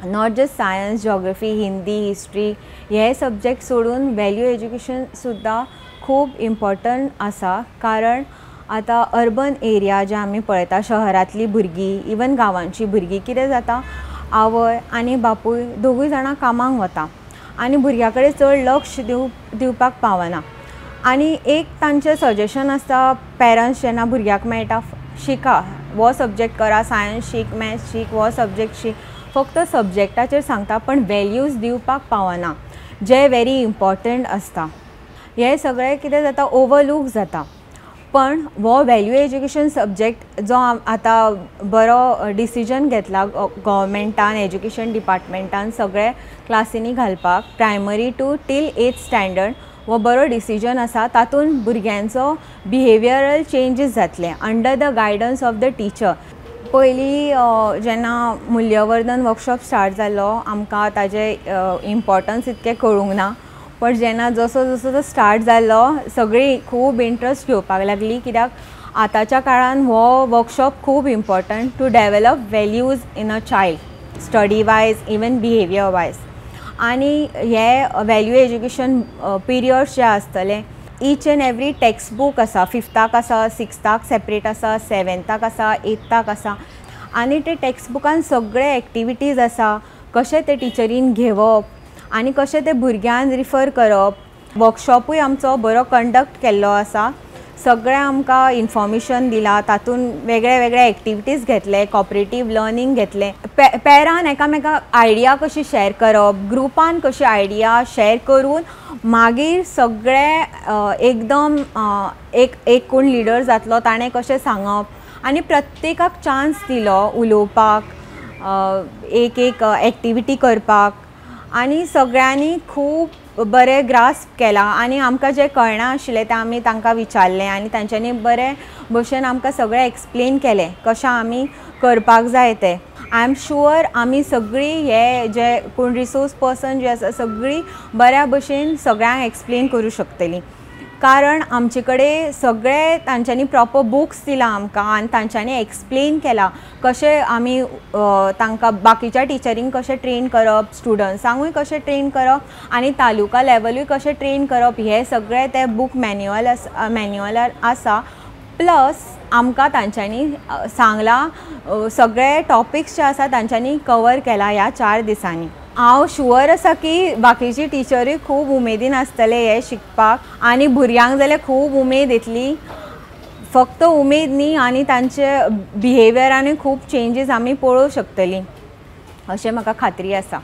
Not just science, geography, Hindi, history हे subject सोडून value education सुद्दां खूब इम्पॉर्टंट आसा. कारण आतां अर्बन एरिया जे आमी पळयता, शहरांतली भुरगीं, इवन गांवांची भुरगीं कितें जाता, आवय आनी बापूय दोगूय जाणां कामाक वता आनी भुरग्या कडेन चड लक्ष दिवपाक पावना. आनी एक तांचें सजेशन आसता पेरंट्स जेन्ना भुरग्याक मेळटा, शिका, हो सब्जेक्ट करा, सायन्स शीक, मॅथ्स शीक, हो सब्जेक्ट शीक, फक्त सब्जेक्टाचेर सांगता पण वॅल्यूज दिवपाक पावना जे व्हेरी इम्पॉर्टंट आसता. हे सगळें कितें जाता, ओवरलूक जाता. पण हो वॅल्यू एज्युकेशन सब्जेक्ट जो आतां बरो डिसिजन घेतला गव्हर्मेंटान, एज्युकेशन डिपार्टमेंटान सगळे क्लासींनी घालपाक, primary to till 8th standard, हो बरो डिसिजन आसा. तातूंत भुरग्यांचो बिहेवियरल चेंजीस जातले under the guidance of the teacher. पयलीं जेन्ना मुल्यवर्धन वर्कशॉप स्टार्ट जाल्लो आमकां ताजे इम्पॉर्टन्स इतकें कळूंक ना. पण जेन्ना जसो जसो तो स्टार्ट जाल्लो सगळीं खूब इंट्रस्ट घेवपाक लागली, कित्याक आतांच्या काळान हो वर्कशॉप खूब important to develop values in a child, study wise, even behaviour wise. आनी हे वॅल्यू एज्युकेशन पिरियड्स जे आसतले, each and every text book आसा, 5थाक आसा, 6थाक सेपरेट आसा, 7थाक आसा, 8थाक आसा. आनी ते टेक्स्ट बुकान सगळे एक्टिविटीज आसा, कशें ते टिचरीन घेवप आनी कशें ते भुरग्यांक रिफर करप. वर्कशॉपूय आमचो बरो कंडक्ट केल्लो आसा. सगळें आमकां इन्फॉर्मेशन दिलां, तातूंत वेगळे वेगळे एक्टिविटीज घेतले, कॉपरेटीव लर्निंग घेतलें. पेरान एकामेकाक आयडिया कशी शेअर करप, ग्रुपान कशी आयडिया शेअर करून मागीर सगळे एकदम एक कोण लिडर जातलो ताणें कशें सांगप आनी प्रत्येकाक चान्स दिलो उलोवपाक, एक एक्टिविटी करपाक. आनी सगळ्यांनी खूब बरें ग्रास्प केलां आनी आमकां जें कळना आशिल्लें तें आमी तांकां विचारलें आनी तांच्यांनी बरे भशेन आमकां सगळें एक्सप्लेन केलें कशें आमी करपाक जाय तें. आय एम शुअर आमी सगळीं हे जे कोण रिसोर्स पर्सन जे आसा सगळीं बऱ्या भशेन सगळ्यांक एक्सप्लेन करूं शकतलीं. कारण आमचे कडेन सगळे तांच्यांनी प्रॉपर बुक्स दिला आमकां आनी तांच्यांनी एक्सप्लेन केलां कशें आमी तांकां बाकीच्या टिचरींक कशें ट्रेन करप, स्टुडंट्सांकूय कशें ट्रेन करप आनी तालुका लेवलूय कशें ट्रेन करप, हे सगळे ते बूक मॅन्युअलार आसा. प्लस आमकां तांच्यांनी सांगलां सगळे टॉपिक्स जे आसा तांच्यांनी कवर केला ह्या 4 दिसांनी. हांव शुअर आसा की बाकीची टिचरूय खूब उमेदीन आसतले हे शिकपाक आनी भुरग्यांक जाल्यार खूब उमेद येतली. फक्त उमेद न्ही आनी तांचे बिहेवियरानूय खूब चेंजीस आमी पळोवंक शकतलीं अशें म्हाका खात्री आसा.